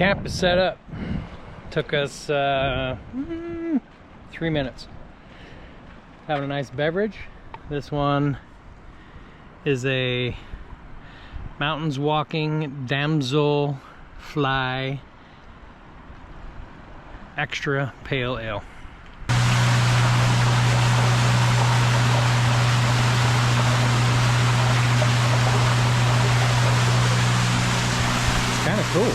Camp is set up. Took us 3 minutes. Having a nice beverage. This one is a mountains walking damsel fly extra pale ale. It's kind of cool.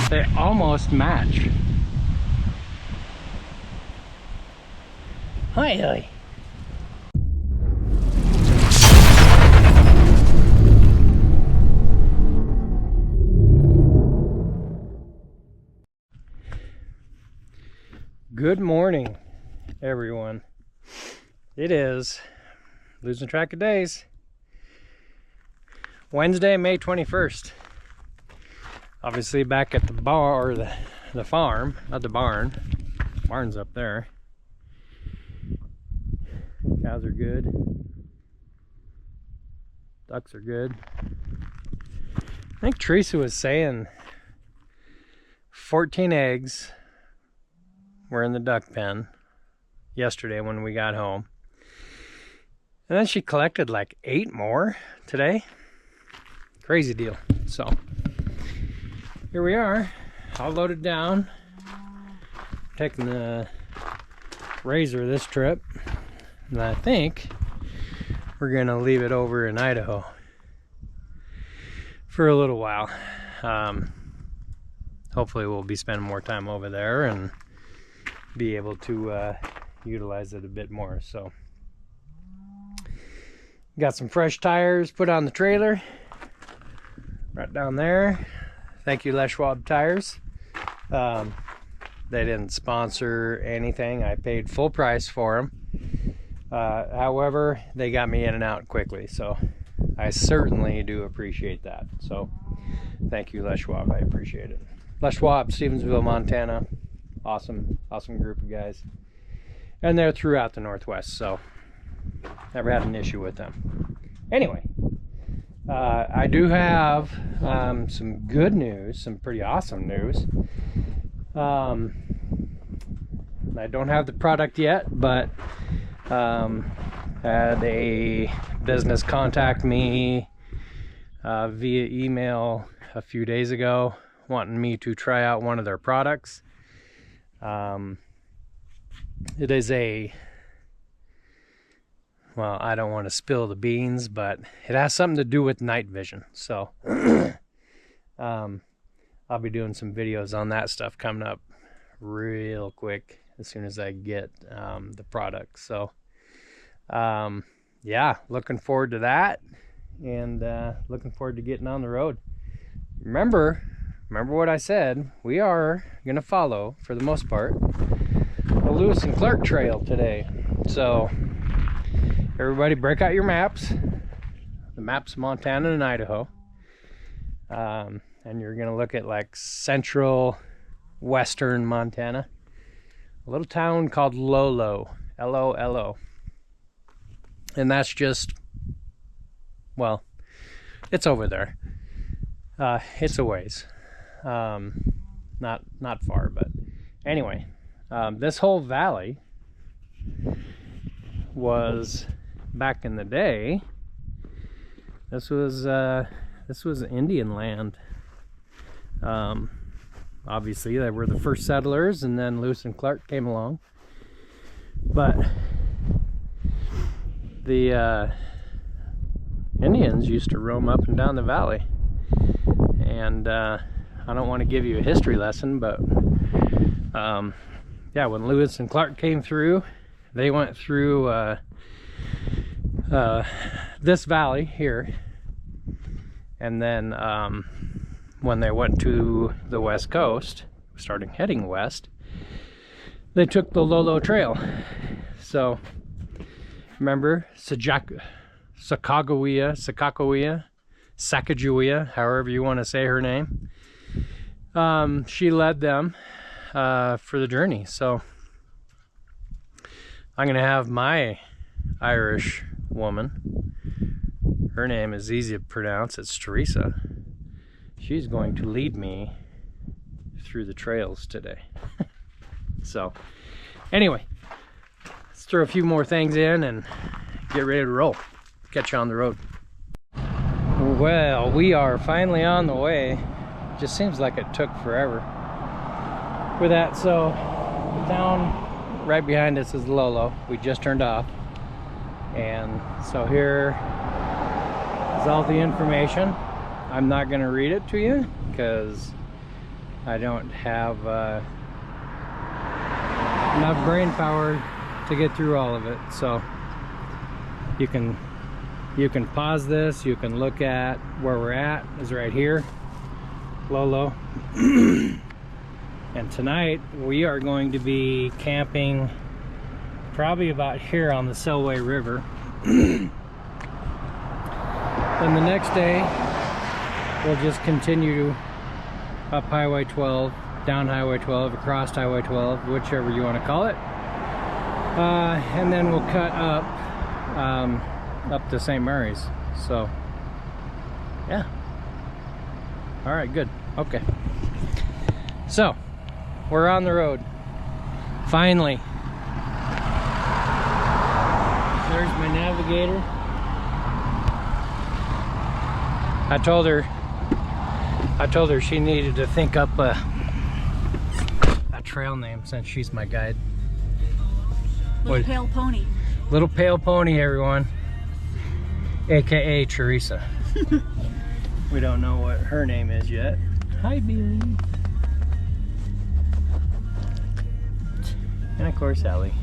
They almost match. Hi, hi. Good morning, everyone. It is, losing track of days, Wednesday, May 21st. Obviously back at the bar, or the farm, not the barn. Barn's up there. Cows are good. Ducks are good. I think Teresa was saying 14 eggs were in the duck pen yesterday when we got home. And then she collected like 8 more today. Crazy deal. So here we are, all loaded down. Taking the Razor this trip. And I think we're gonna leave it over in Idaho for a little while. Hopefully we'll be spending more time over there and be able to utilize it a bit more. So got some fresh tires put on the trailer right down there. Thank you, Les Schwab Tires. They didn't sponsor anything. I paid full price for them. However, they got me in and out quickly, so I certainly do appreciate that. So thank you, Les Schwab. I appreciate it. Les Schwab, Stevensville, Montana. Awesome group of guys. And they're throughout the Northwest, so never had an issue with them. Anyway, I do have some good news, some pretty awesome news. I don't have the product yet, but had a business contact me via email a few days ago, wanting me to try out one of their products. It is well, I don't want to spill the beans, but it has something to do with night vision. So I'll be doing some videos on that stuff coming up real quick as soon as I get the product. So yeah, looking forward to that, and looking forward to getting on the road. Remember what I said. We are gonna follow, for the most part, the Lewis and Clark Trail today. So everybody break out your maps, the maps of Montana and Idaho, and you're gonna look at like central western Montana, a little town called Lolo, L-O-L-O, and that's just, well, it's over there. It's a ways, not far, but anyway, this whole valley was, back in the day, this was Indian land. Obviously they were the first settlers, and then Lewis and Clark came along, but the Indians used to roam up and down the valley. And I don't want to give you a history lesson, but yeah, when Lewis and Clark came through, they went through this valley here, and then when they went to the west coast, starting heading west, they took the Lolo Trail. So remember Sacagawea, however you want to say her name, she led them for the journey. So I'm gonna have my Irish woman. Her name is easy to pronounce. It's Teresa. She's going to lead me through the trails today. So anyway, let's throw a few more things in and get ready to roll. Catch you on the road. Well, we are finally on the way. Just seems like it took forever with that. So down right behind us is Lolo. We just turned off, and so here is all the information. I'm not going to read it to you because I don't have enough brain power to get through all of it. So you can pause this. You can look at where we're at. Is right here, Lolo. And tonight we are going to be camping probably about here on the Selway River. Then the next day we'll just continue up Highway 12, down Highway 12, across Highway 12, whichever you want to call it. And then we'll cut up to St. Mary's. So yeah, all right, good. Okay, so we're on the road finally. There's my navigator. I told her she needed to think up a trail name since she's my guide. Little Pale Pony. Little Pale Pony, everyone. AKA Teresa. We don't know what her name is yet. Hi, Billy. And of course, Ellie.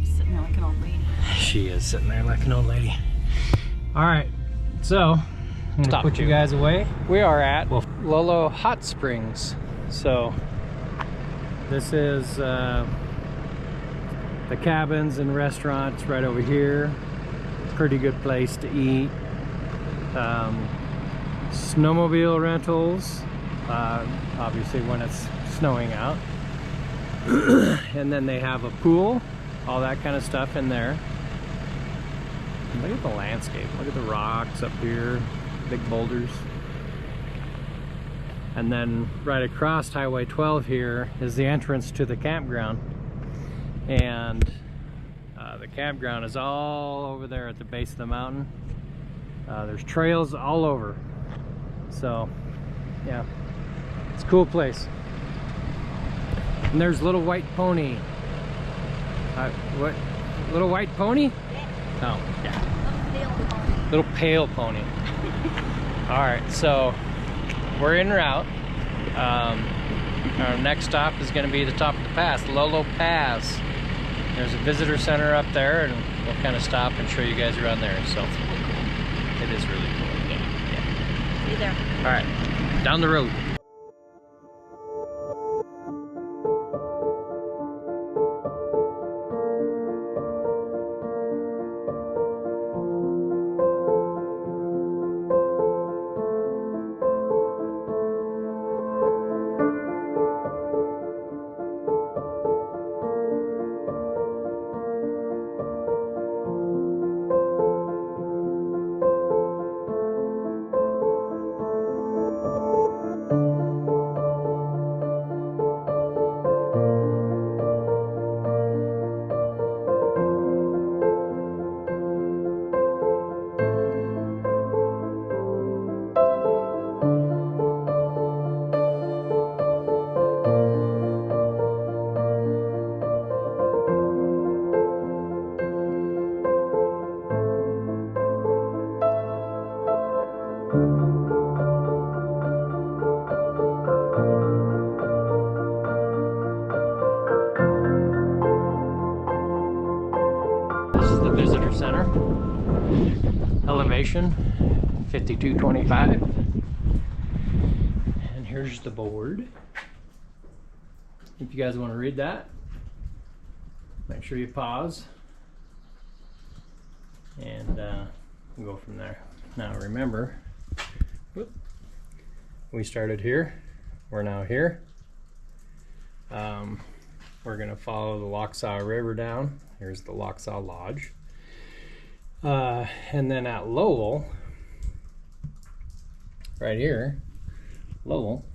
Sitting there like an old lady. She is sitting there like an old lady. All right, so I'm gonna put you guys away. We are at Lolo Hot Springs. So this is the cabins and restaurants right over here. Pretty good place to eat. Snowmobile rentals, obviously when it's snowing out. And then they have a pool, all that kind of stuff in there. Look at the landscape, look at the rocks up here, big boulders. And then right across Highway 12 here is the entrance to the campground. And the campground is all over there at the base of the mountain. There's trails all over. So yeah, it's a cool place. And there's Little White Pony. What? Little White Pony? Oh, yeah. Little Pale Pony. Alright, so we're en route. Our next stop is going to be the top of the pass, Lolo Pass. There's a visitor center up there, and we'll kind of stop and show you guys around there. So it is really cool. Yeah. See you there. Alright, down the road. Visitor Center. Elevation 5225. And here's the board. If you guys want to read that, make sure you pause. And we'll go from there. Now remember, we started here. We're now here. We're going to follow the Lochsaw River down. Here's the Lochsaw Lodge. And then at Lowell, right here, Lowell,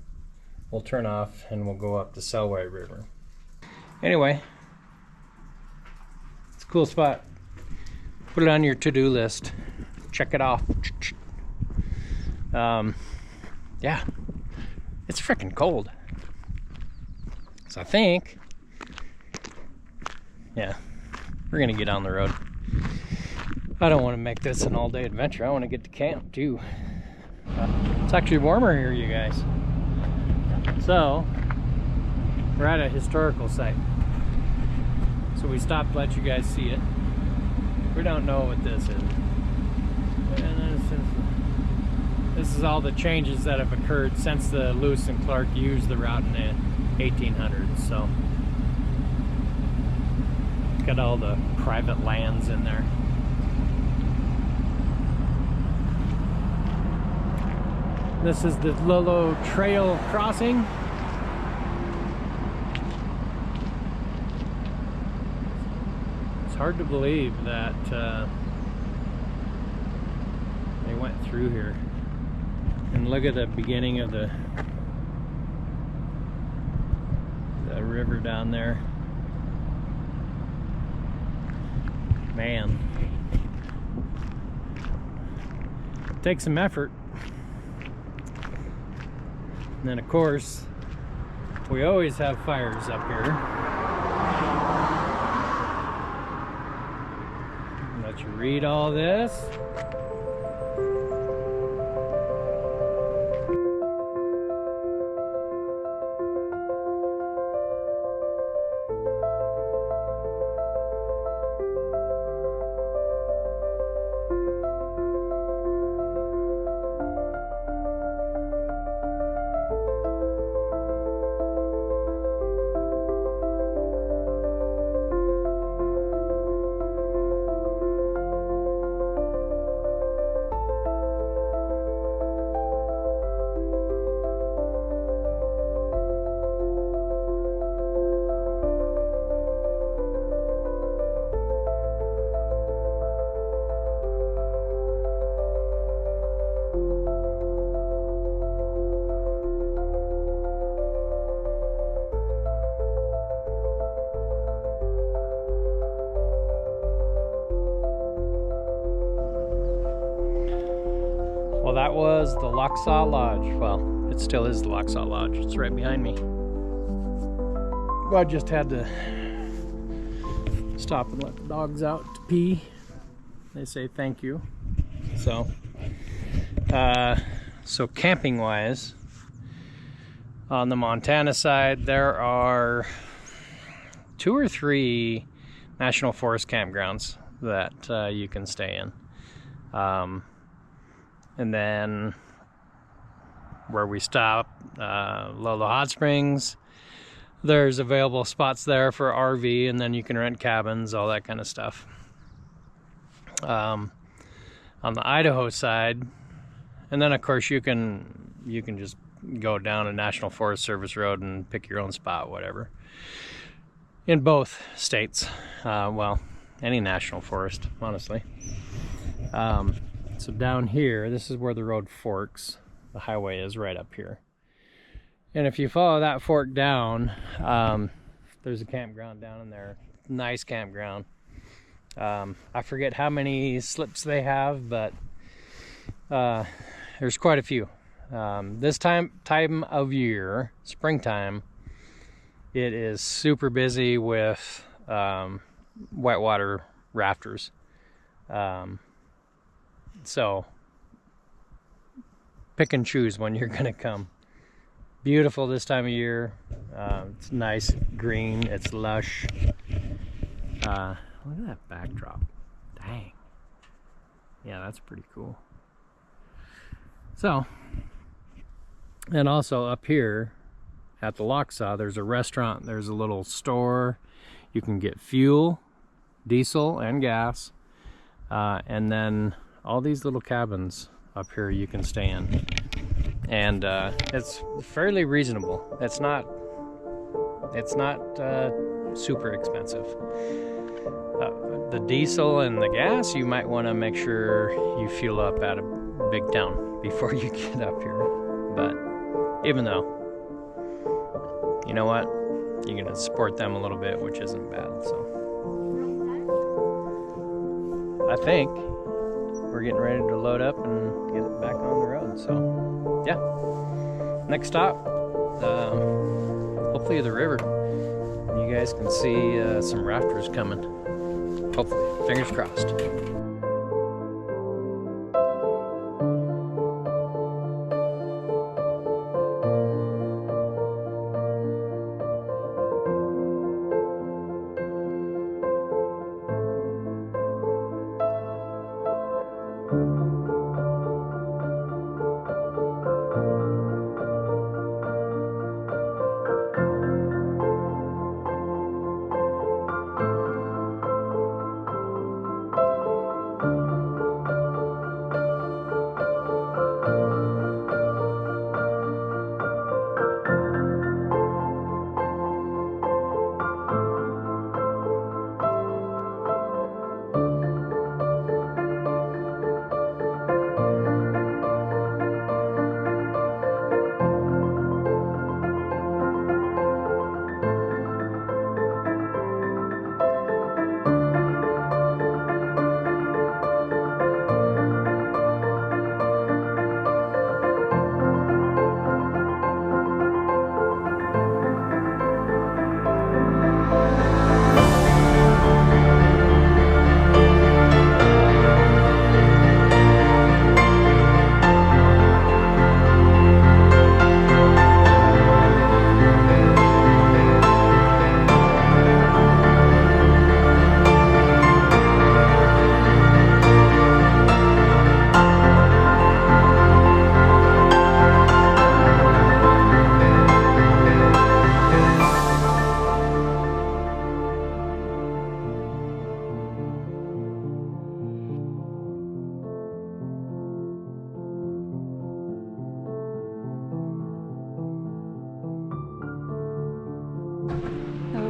we'll turn off and we'll go up the Selway River. Anyway, it's a cool spot. Put it on your to-do list. Check it off. Yeah, it's freaking cold. So I think, yeah, we're gonna get on the road. I don't want to make this an all-day adventure. I want to get to camp too. It's actually warmer here, you guys. So we're at a historical site. So we stopped to let you guys see it. We don't know what this is. And this is all the changes that have occurred since the Lewis and Clark used the route in the 1800s. So got all the private lands in there. This is the Lolo Trail crossing. It's hard to believe that they went through here. And look at the beginning of the river down there. Man, it takes some effort. And then of course, we always have fires up here. Let you read all this. Well, that was the Locksaw Lodge. Well, it still is the Locksaw Lodge. It's right behind me. Well, I just had to stop and let the dogs out to pee. They say thank you. So camping wise, on the Montana side, there are 2 or 3 national forest campgrounds that you can stay in. And then where we stop, Lolo Hot Springs, there's available spots there for RV, and then you can rent cabins, all that kind of stuff. On the Idaho side, and then of course you can just go down a National Forest Service road and pick your own spot, whatever. In both states, well, any national forest, honestly. So down here, this is where the road forks. The highway is right up here. And if you follow that fork down, there's a campground down in there. Nice campground. I forget how many slips they have, but there's quite a few. This time of year, springtime, it is super busy with whitewater rafters. So pick and choose when you're gonna come. Beautiful this time of year. It's nice, green, it's lush. Look at that backdrop. Dang. Yeah, that's pretty cool. So, and also up here at the Locksaw, there's a restaurant, there's a little store. You can get fuel, diesel, and gas. And then all these little cabins up here you can stay in. And it's fairly reasonable. It's not super expensive. the diesel and the gas, you might want to make sure you fuel up at a big town before you get up here. But even though, you know what, you're gonna support them a little bit, which isn't bad. So I think we're getting ready to load up and get it back on the road. So yeah, next stop, hopefully the river. You guys can see some rafters coming. Hopefully, fingers crossed.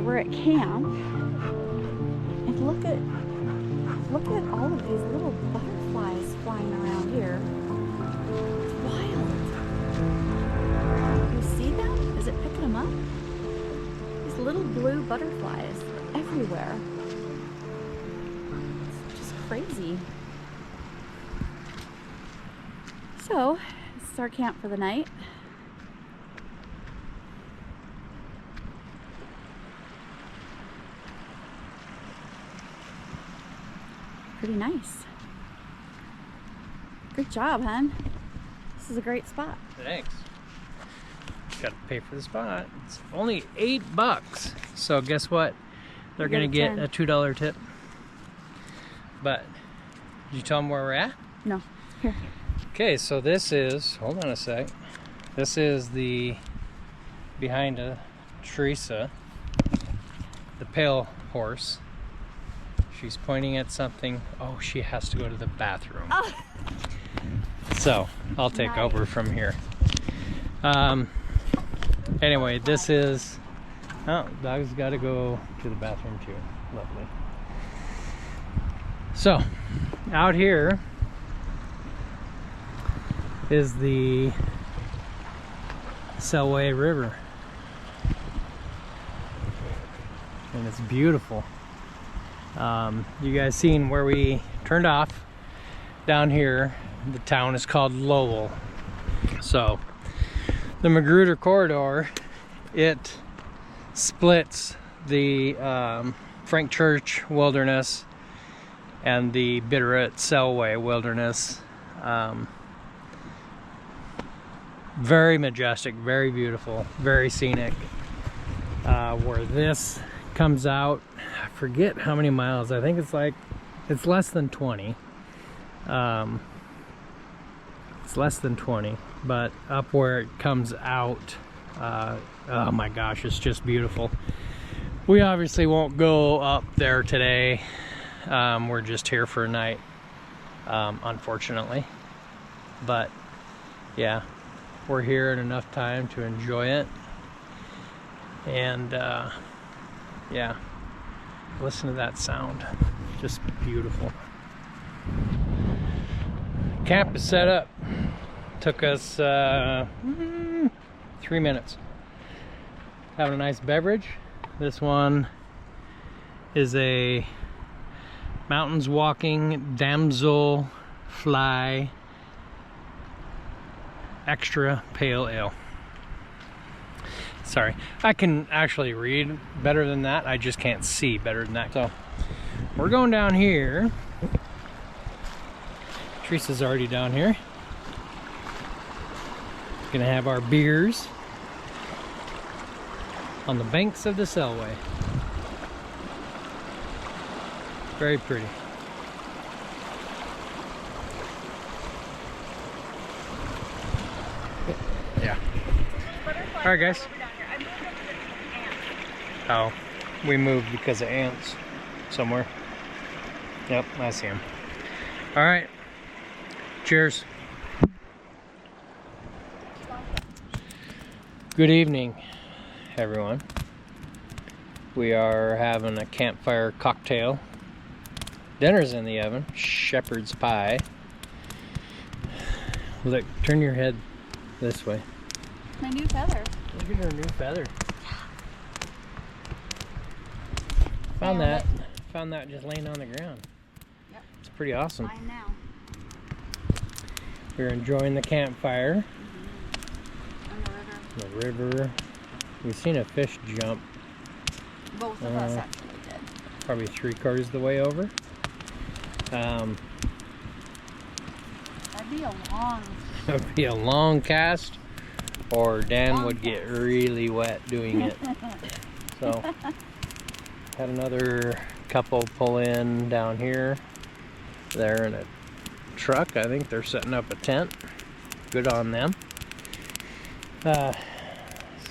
We're at camp, and look at all of these little butterflies flying around here. It's wild. You see them? Is it picking them up? These little blue butterflies everywhere. It's just crazy. So, this is our camp for the night. Pretty nice. Good job, hun. This is a great spot. Thanks. Gotta pay for the spot. It's only $8. So guess what? They're gonna get a $2 tip. But did you tell them where we're at? No. Here. Okay, so this is, hold on a sec. This is the behind Teresa, the pale horse. She's pointing at something. Oh, she has to go to the bathroom. Oh. So I'll take over from here. Anyway, this is, oh, dog's got to go to the bathroom too. Lovely. So out here is the Selway River, and it's beautiful. You guys seen where we turned off down here? The town is called Lowell. So the Magruder corridor, it splits the Frank Church wilderness and the Bitterroot Selway wilderness. Very majestic, very beautiful, very scenic. Where this comes out, I forget how many miles. I think it's less than 20. It's less than 20, but up where it comes out, oh my gosh, it's just beautiful. We obviously won't go up there today. We're just here for a night, unfortunately. But yeah, we're here in enough time to enjoy it. And yeah, listen to that sound. Just beautiful. Camp is set up. Took us 3 minutes. Having a nice beverage. This one is a mountains walking damsel fly extra pale ale. Sorry, I can actually read better than that. I just can't see better than that. So we're going down here. Teresa's already down here. Gonna have our beers on the banks of the Selway. Very pretty. Yeah. All right, guys. Oh, we moved because of ants somewhere. Yep, I see them. All right. Cheers. Good evening, everyone. We are having a campfire cocktail. Dinner's in the oven. Shepherd's pie. Look, turn your head this way. My new feather. Look at her new feather. Found that just laying on the ground. Yep. It's pretty awesome. Mine now. We're enjoying the campfire. On The river. We've seen a fish jump. Both of us actually did. Probably 3/4 of the way over. That'd be a long. It would be a long cast, or Dan would get really wet doing it. So, had another couple pull in down here. They're in a truck. I think they're setting up a tent. Good on them. So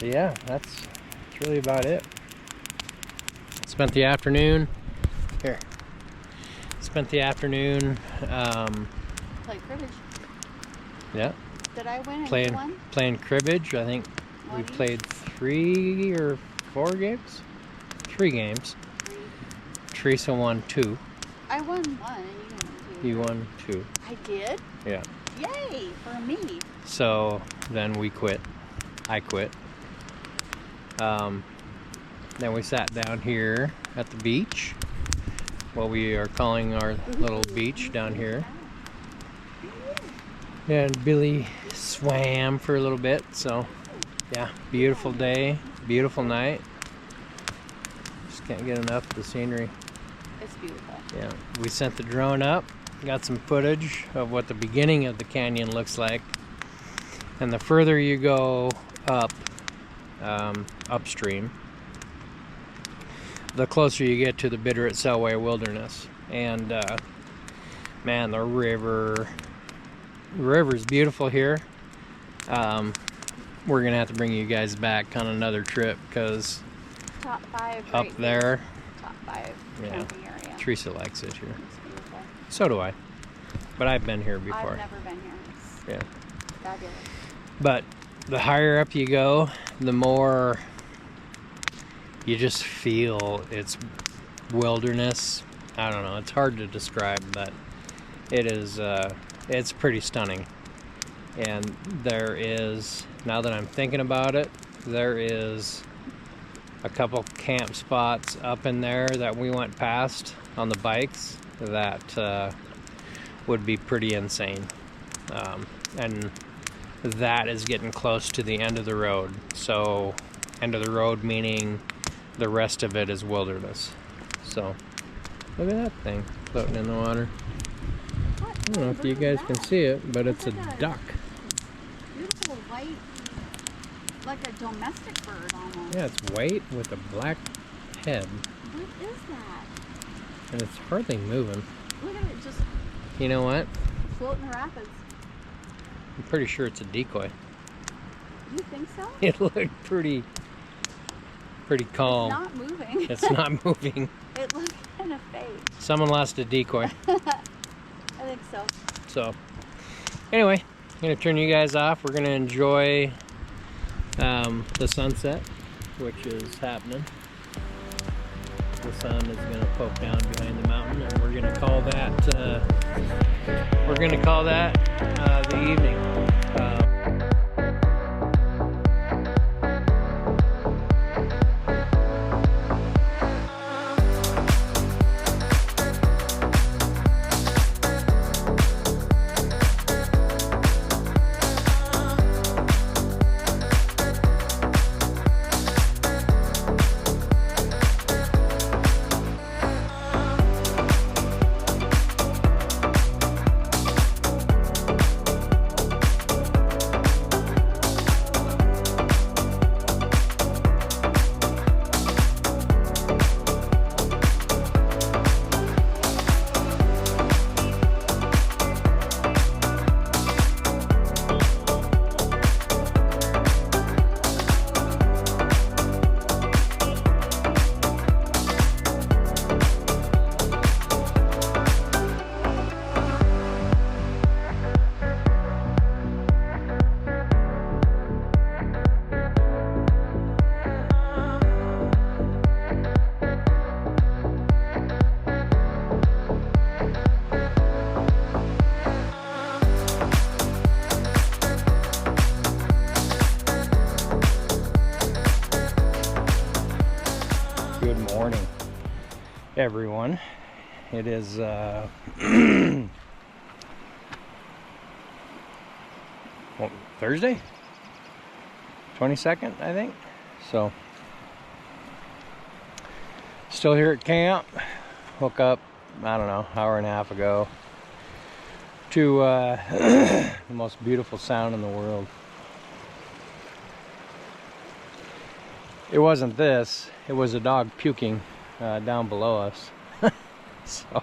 yeah, that's really about it. Spent the afternoon here. Spent the afternoon. Played cribbage. Yeah. Did I win? Playing cribbage. I think we played 3 or 4 games. 3 games. 3. Teresa won 2. I won 1 and you won 2. You won 2. I did? Yeah. Yay for me. So then we quit. I quit. Then we sat down here at the beach. What we are calling our little beach down here. And Billy swam for a little bit. So yeah, beautiful day, beautiful night. Just can't get enough of the scenery. It's beautiful. Yeah, we sent the drone up, got some footage of what the beginning of the canyon looks like. And the further you go up, upstream, the closer you get to the Bitterroot Selway Wilderness. And man, the river's beautiful here. We're gonna have to bring you guys back on another trip because Top 5 up right there, here. Top 5 yeah, camping area. Teresa likes it here. It's beautiful. So do I. But I've been here before. I've never been here. It's Yeah. fabulous. But the higher up you go, the more you just feel it's wilderness. I don't know, it's hard to describe, but it is it's pretty stunning. And there is, now that I'm thinking about it, there is a couple camp spots up in there that we went past on the bikes that would be pretty insane. And that is getting close to the end of the road. So end of the road meaning the rest of it is wilderness. So look at that thing floating in the water. I don't know if you guys can see it, but it's a duck. Beautiful white, like a domestic bird almost. Yeah, it's white with a black head. What is that? And it's hardly moving. Look at it just You know what? floating the rapids. I'm pretty sure it's a decoy. You think so? It looked pretty calm. It's not moving. It's not moving. It looked kind of fake. Someone lost a decoy. I think so. So, anyway, I'm going to turn you guys off. We're going to enjoy the sunset, which is happening. The sun is going to poke down behind the mountain, and we're gonna call that the evening. Good morning, everyone. It is Thursday, 22nd, I think. So, still here at camp. Woke up, I don't know, hour and a half ago to the most beautiful sound in the world. It wasn't this, it was a dog puking down below us. So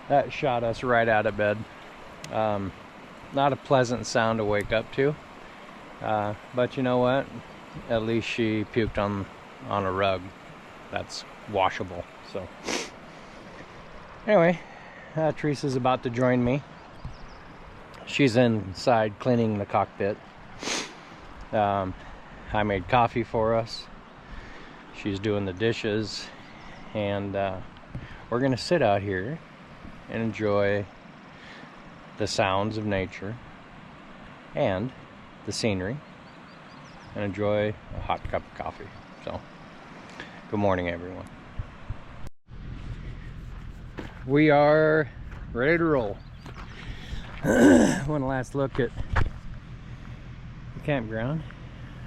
that shot us right out of bed. Not a pleasant sound to wake up to, but you know what, at least she puked on a rug that's washable. So anyway, Teresa's about to join me. She's inside cleaning the cockpit. I made coffee for us. She's doing the dishes, and we're gonna sit out here and enjoy the sounds of nature and the scenery and enjoy a hot cup of coffee. So, good morning, everyone. We are ready to roll. One last look at the campground.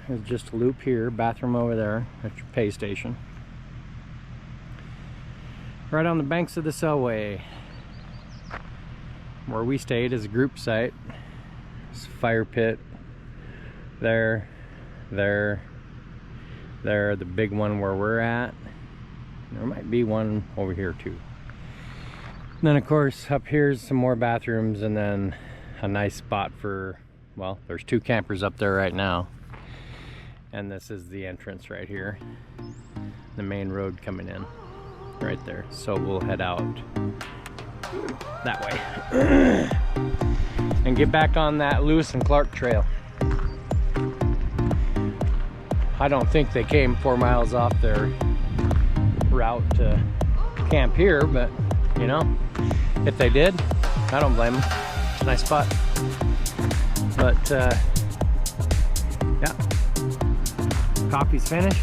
There's just a loop here, bathroom over there, that's your pay station. Right on the banks of the Selway. Where we stayed is a group site. There's a fire pit there, the big one where we're at. There might be one over here too. And then of course up here's some more bathrooms, and then a nice spot for, well, there's two campers up there right now. And this is the entrance right here. The main road coming in right there. So we'll head out that way and get back on that Lewis and Clark trail. I don't think they came 4 miles off their route to camp here, but you know, if they did, I don't blame them. It's a nice spot. But yeah. Coffee's finished,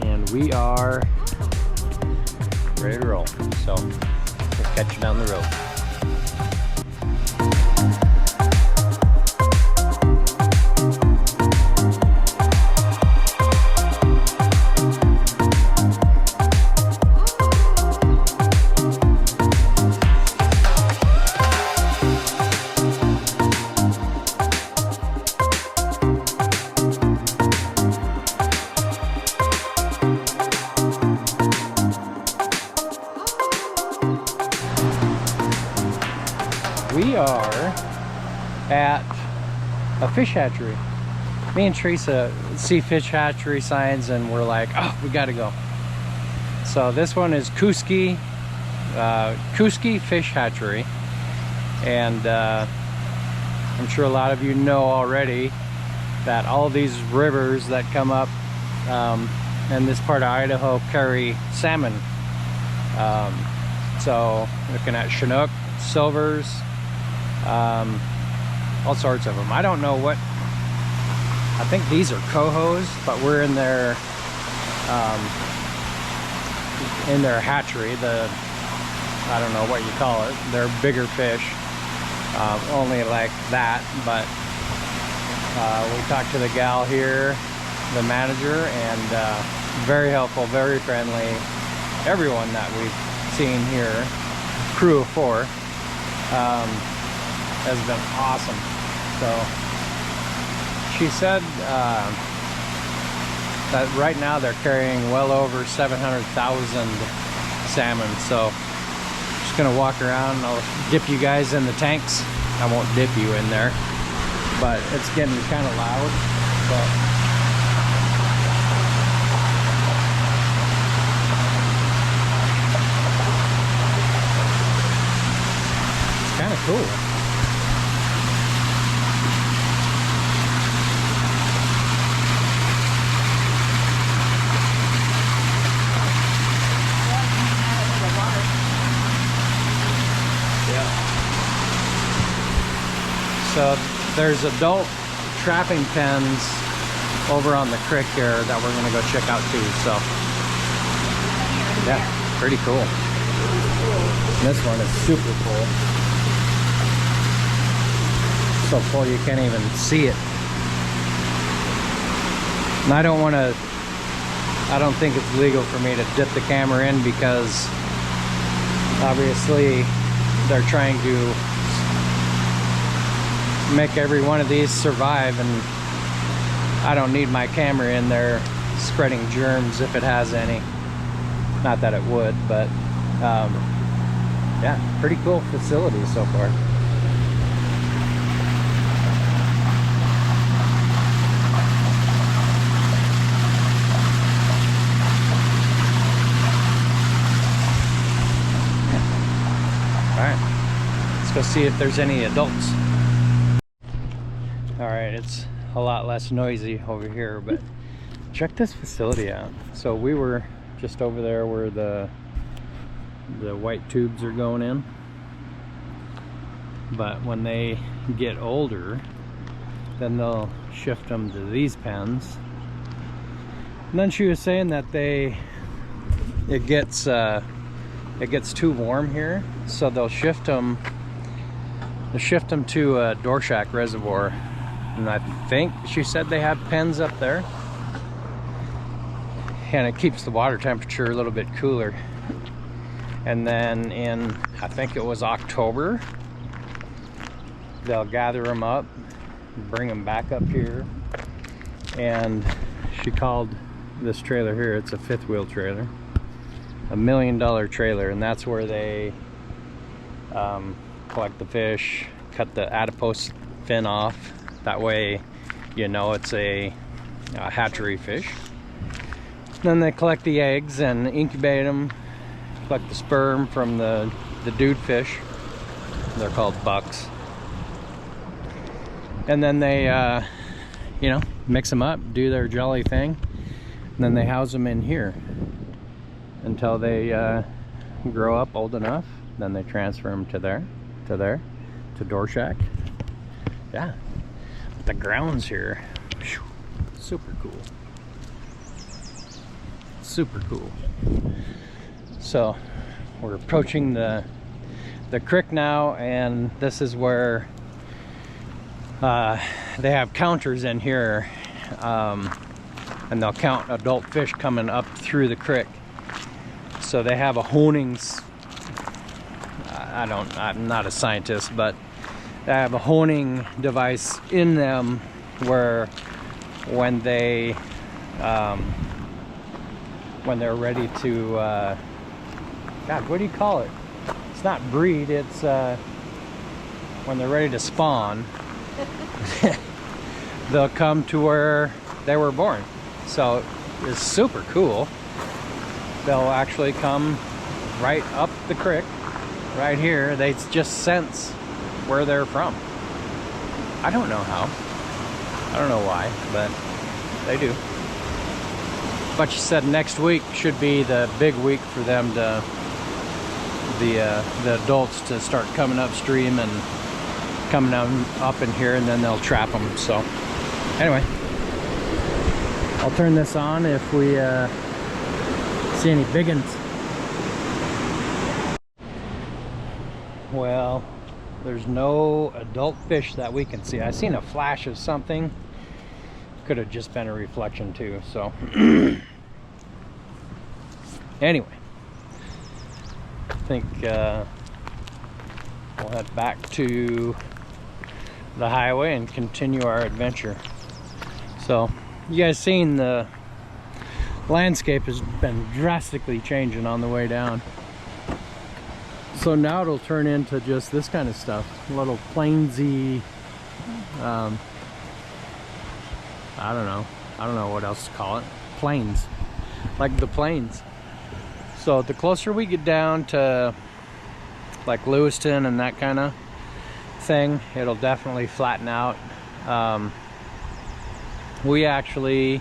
and we are ready to roll. So we'll catch you down the road. We are at a fish hatchery. Me and Teresa see fish hatchery signs and we're like, oh, we gotta go. So this one is Kuski Fish Hatchery, and I'm sure a lot of you know already that all these rivers that come up and this part of Idaho carry salmon. So looking at Chinook, silvers, all sorts of them. I don't know what, I think these are cohos, but we're in their hatchery. I don't know what you call it. They're bigger fish, only like that. But we talked to the gal here, the manager, and very helpful, very friendly. Everyone that we've seen here, crew of 4, has been awesome. So she said that right now they're carrying well over 700,000 salmon. So just gonna walk around and I'll dip you guys in the tanks. I won't dip you in there, but it's getting kind of loud. But it's kind of cool. So there's adult trapping pens over on the creek here that we're gonna go check out too. So yeah, pretty cool. And this one is super cool. So full you can't even see it. And I don't think it's legal for me to dip the camera in because obviously they're trying to make every one of these survive, and I don't need my camera in there spreading germs if it has any. Not that it would, but yeah, pretty cool facility so far. All right, let's go see if there's any adults. All right, it's a lot less noisy over here, but check this facility out. So we were just over there where the white tubes are going in, but when they get older, then they'll shift them to these pens. And then she was saying that it gets too warm here, so they'll shift them to a Dorshak reservoir. And I think she said they have pens up there, and it keeps the water temperature a little bit cooler. And then in, I think it was October, they'll gather them up, bring them back up here. And she called this trailer here, it's a 5th wheel trailer, $1 million trailer, and that's where they collect the fish, cut the adipose fin off. That way, you know it's a hatchery fish. Then they collect the eggs and incubate them, collect the sperm from the dude fish. They're called bucks. And then they, you know, mix them up, do their jolly thing. And then they house them in here until they grow up old enough. Then they transfer them to Dorshak. Yeah. The grounds here, whew, super cool, super cool. So we're approaching the creek now, and this is where they have counters in here, and they'll count adult fish coming up through the creek. So they have a honing, I'm not a scientist, but they have a honing device in them where when they're ready to God, what do you call it? It's not breed, it's when they're ready to spawn, they'll come to where they were born. So it's super cool. They'll actually come right up the creek, right here. They just sense where they're from. I don't know how. I don't know why, but they do. But she said next week should be the big week for them to, the adults to start coming upstream and coming up in here, and then they'll trap them. So anyway, I'll turn this on if we see any big ones. Well, there's no adult fish that we can see. I seen a flash of something. Could have just been a reflection too. So anyway, I think we'll head back to the highway and continue our adventure. So you guys seen the landscape has been drastically changing on the way down. So now it'll turn into just this kind of stuff, a little plainsy, I don't know what else to call it. Plains, like the plains. So the closer we get down to like Lewiston and that kind of thing, it'll definitely flatten out. We actually,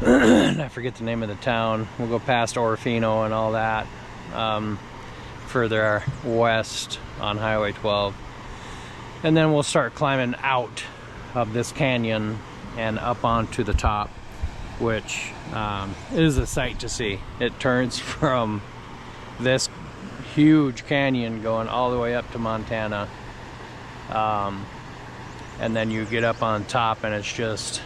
I forget the name of the town. We'll go past Orofino and all that. Further west on Highway 12, and then we'll start climbing out of this canyon and up onto the top, which is a sight to see. It turns from this huge canyon going all the way up to Montana, and then you get up on top and it's just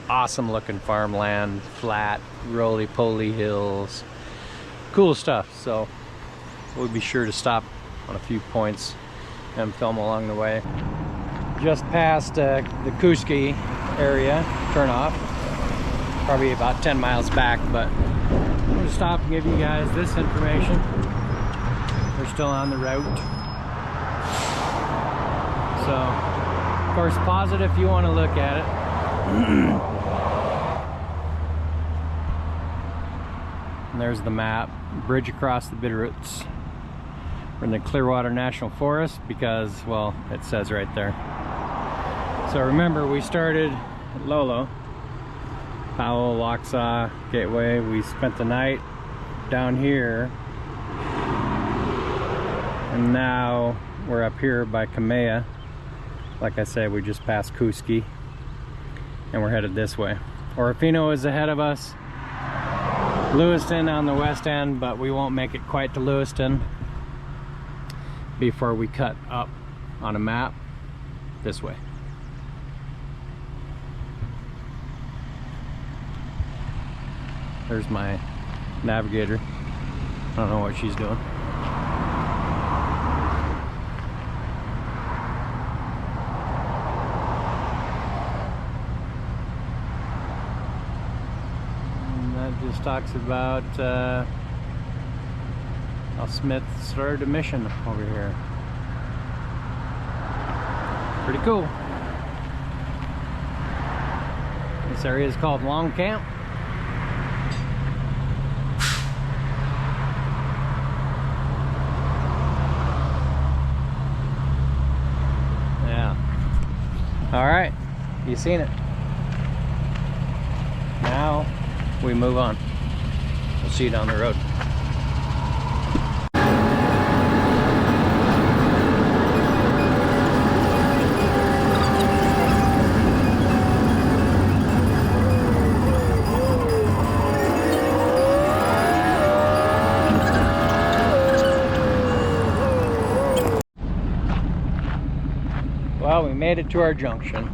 awesome looking farmland, flat, roly-poly hills, cool stuff. So we'll be sure to stop on a few points and film along the way. Just past the Kuski area, turn off. Probably about 10 miles back, but I'm going to stop and give you guys this information. We're still on the route. So, of course, pause it if you want to look at it. And there's the map. Bridge across the Bitterroots. We're in the Clearwater National Forest because, well, it says right there. So remember, we started at Lolo, Powell, Locksaw, Gateway. We spent the night down here, and now we're up here by Kamea. Like I said, we just passed Kuski, and we're headed this way. Orofino is ahead of us. Lewiston on the west end, but we won't make it quite to Lewiston before we cut up on a map this way. There's my navigator. I don't know what she's doing. And that just talks about how Smith started a mission over here. Pretty cool. This area is called Long Camp. Yeah. All right, you seen it. Now we move on. We'll see you down the road. Well, we made it to our junction.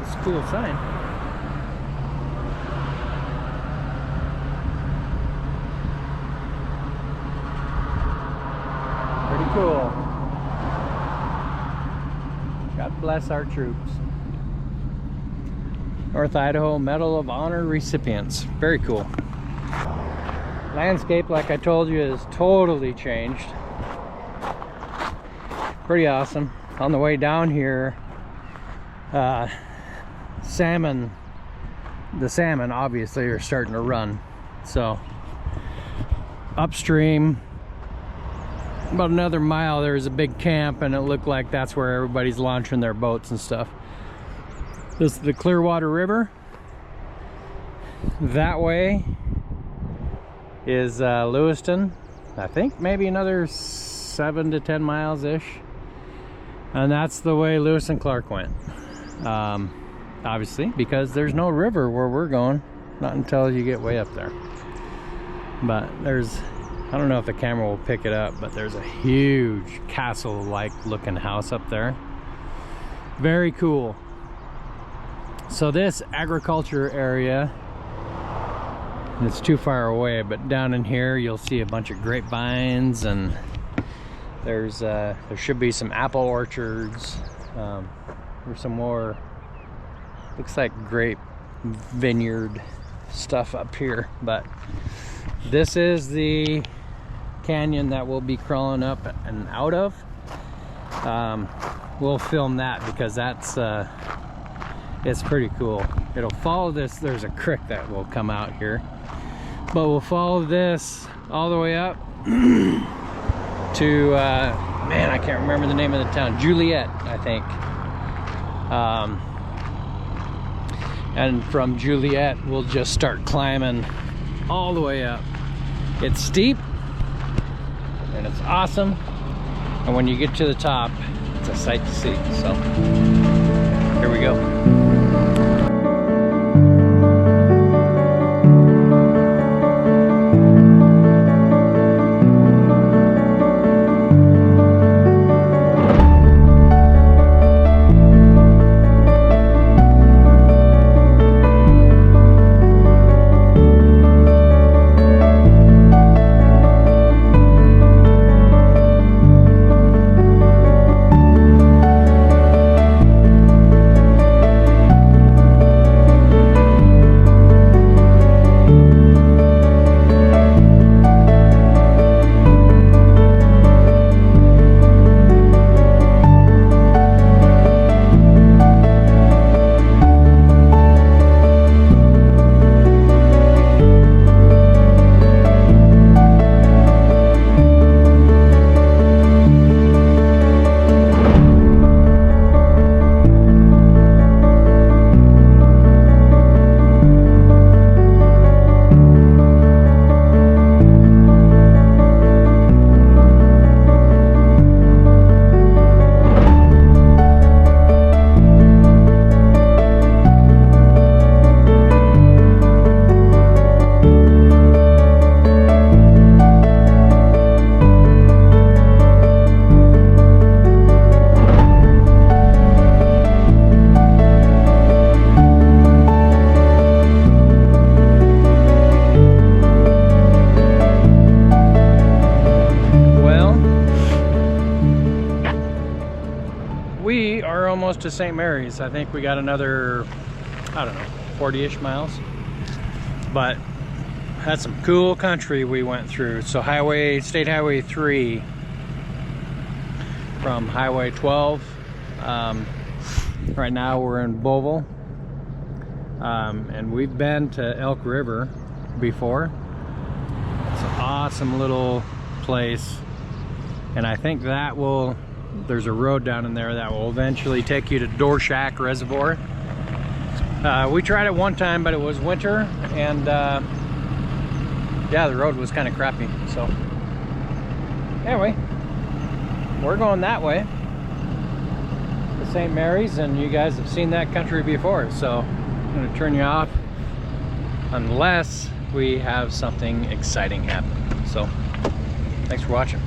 It's a cool sign. Pretty cool. God bless our troops. North Idaho Medal of Honor recipients. Very cool. Landscape, like I told you, is totally changed. Pretty awesome. On the way down here, the salmon obviously are starting to run. So upstream, about another mile, there's a big camp, and it looked like that's where everybody's launching their boats and stuff. This is the Clearwater River. That way is Lewiston. I think maybe another 7 to 10 miles ish, and that's the way Lewis and Clark went. Obviously, because there's no river where we're going, not until you get way up there. But there's, I don't know if the camera will pick it up, but there's a huge castle-like looking house up there. Very cool. So this agriculture area, it's too far away, but down in here you'll see a bunch of grapevines, and there should be some apple orchards. There's some more, looks like grape vineyard stuff up here. But this is the canyon that we'll be crawling up and out of. We'll film that because that's it's pretty cool. It'll follow this. There's a creek that will come out here, but we'll follow this all the way up to man, I can't remember the name of the town. Juliet, I think. And from Juliet we'll just start climbing all the way up. It's steep and it's awesome, and when you get to the top, it's a sight to see. So here we go. To St. Mary's. I think we got another, I don't know, 40-ish miles, but had some cool country we went through. So State Highway 3 from Highway 12. Right now we're in Beauville, and we've been to Elk River before. It's an awesome little place, and I think that will, there's a road down in there that will eventually take you to Door Shack Reservoir. We tried it one time, but it was winter, and yeah, the road was kind of crappy. So anyway, we're going that way to St. Mary's, and you guys have seen that country before, so I'm going to turn you off unless we have something exciting happen. So thanks for watching.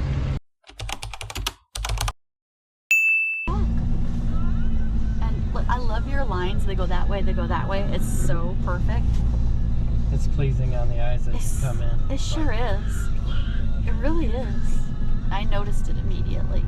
I love your lines. They go that way, they go that way. It's so perfect. It's pleasing on the eyes as you come in. It sure is. It really is. I noticed it immediately.